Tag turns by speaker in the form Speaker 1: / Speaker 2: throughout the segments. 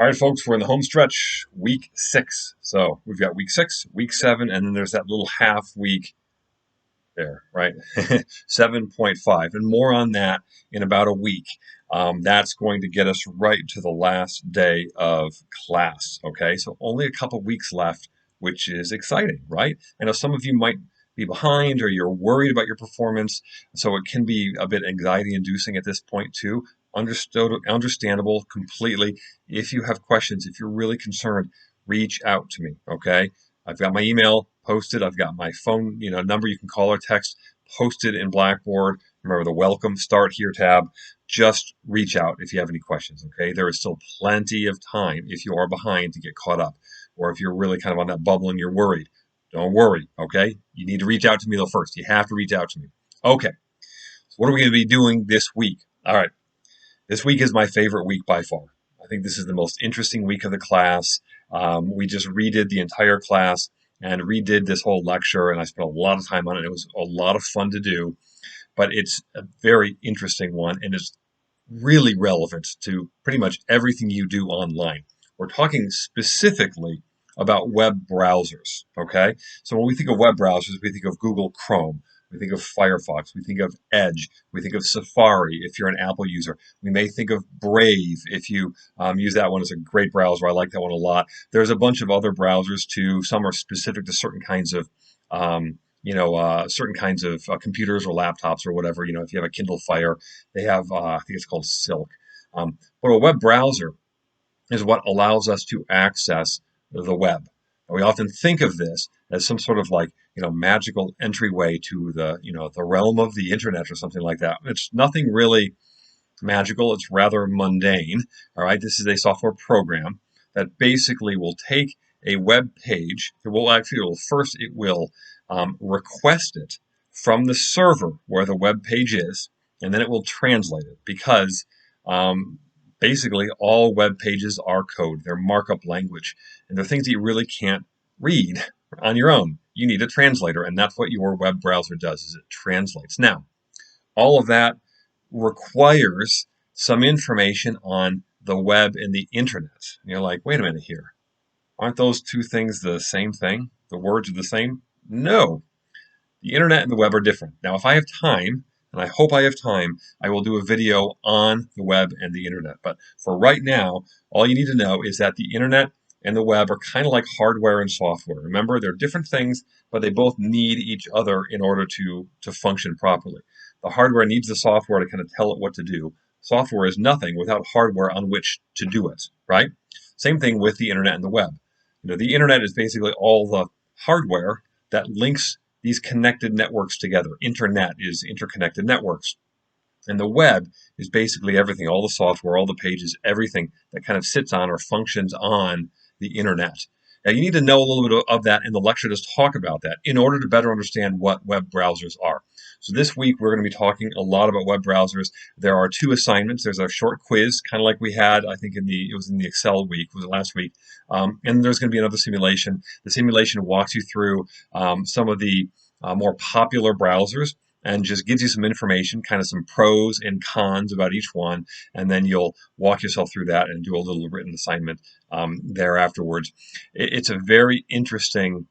Speaker 1: All right, folks, we're in the home stretch, week 6. So we've got week 6, week 7, and then there's that little half week there, right? 7.5, and more on that in about a week. That's going to get us right to the last day of class, okay? So only a couple weeks left, which is exciting, right? I know some of you might be behind or you're worried about your performance, so it can be a bit anxiety inducing at this point too. Understandable completely. If you have questions, if you're really concerned, reach out to me, okay? I've got my email posted. I've got my phone, number you can call or text posted in Blackboard. Remember the Welcome Start Here tab. Just reach out if you have any questions, okay? There is still plenty of time if you are behind to get caught up, or if you're really kind of on that bubble and you're worried. Don't worry, okay? You need to reach out to me though first. You have to reach out to me. Okay, so what are we going to be doing this week? All right, this week is my favorite week by far. I think this is the most interesting week of the class. We just redid the entire class and redid this whole lecture, and I spent a lot of time on it. It was a lot of fun to do, but it's a very interesting one, and it's really relevant to pretty much everything you do online. We're talking specifically about web browsers, okay? So when we think of web browsers, we think of Google Chrome, we think of Firefox, we think of Edge, we think of Safari if you're an Apple user. We may think of Brave if you use that one as a great browser. I like that one a lot. There's a bunch of other browsers too. Some are specific to certain kinds of computers or laptops or whatever. If you have a Kindle Fire, they have, I think it's called Silk. But a web browser is what allows us to access the web. And we often think of this as some sort of magical entryway to the realm of the internet or something like that. It's nothing really magical. It's rather mundane. All right. This is a software program that basically will take a web page. It will request it from the server where the web page is, and then it will translate it because basically all web pages are code. They're markup language, and they're things that you really can't read on your own. You need a translator, and that's what your web browser does, is it translates. Now, all of that requires some information on the web and the internet. And you're like, wait a minute here. Aren't those two things the same thing? The words are the same? No. The internet and the web are different. Now, if I have time, and I hope I have time, I will do a video on the web and the internet. But for right now, all you need to know is that the internet and the web are kind of like hardware and software. Remember, they're different things, but they both need each other in order to function properly. The hardware needs the software to kind of tell it what to do. Software is nothing without hardware on which to do it, right? Same thing with the internet and the web. The internet is basically all the hardware that links these connected networks together. Internet is interconnected networks. And the web is basically everything, all the software, all the pages, everything that kind of sits on or functions on the internet. Now, you need to know a little bit of that, and the lecture does talk about that in order to better understand what web browsers are. So this week, we're going to be talking a lot about web browsers. There are 2 assignments. There's a short quiz, kind of like we had, I think, it was in the Excel week, was it last week? And there's going to be another simulation. The simulation walks you through some of the more popular browsers and just gives you some information, kind of some pros and cons about each one, and then you'll walk yourself through that and do a little written assignment there afterwards. It's a very interesting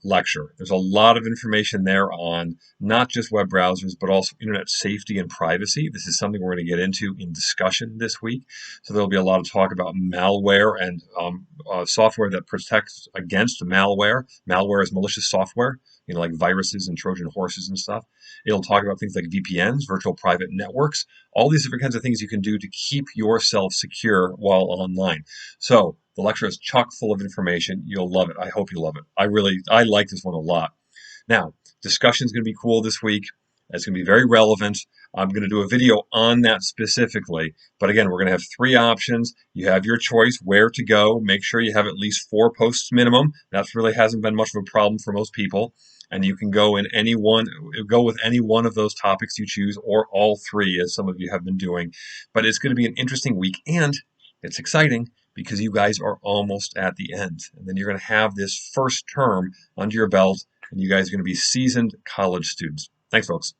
Speaker 1: lecture. There's a lot of information there on not just web browsers, but also internet safety and privacy. This is something we're going to get into in discussion this week. So there'll be a lot of talk about malware and software that protects against malware. Malware is malicious software, like viruses and Trojan horses and stuff. It'll talk about things like VPNs, virtual private networks, all these different kinds of things you can do to keep yourself secure while online. So the lecture is chock full of information. You'll love it. I hope you love it. I like this one a lot. Now, discussion is going to be cool this week. It's going to be very relevant. I'm going to do a video on that specifically. But again, we're going to have 3 options. You have your choice where to go. Make sure you have at least 4 posts minimum. That really hasn't been much of a problem for most people. And you can go with any one of those topics you choose, or all 3, as some of you have been doing. But it's going to be an interesting week, and it's exciting because you guys are almost at the end. And then you're going to have this first term under your belt, and you guys are going to be seasoned college students. Thanks, folks.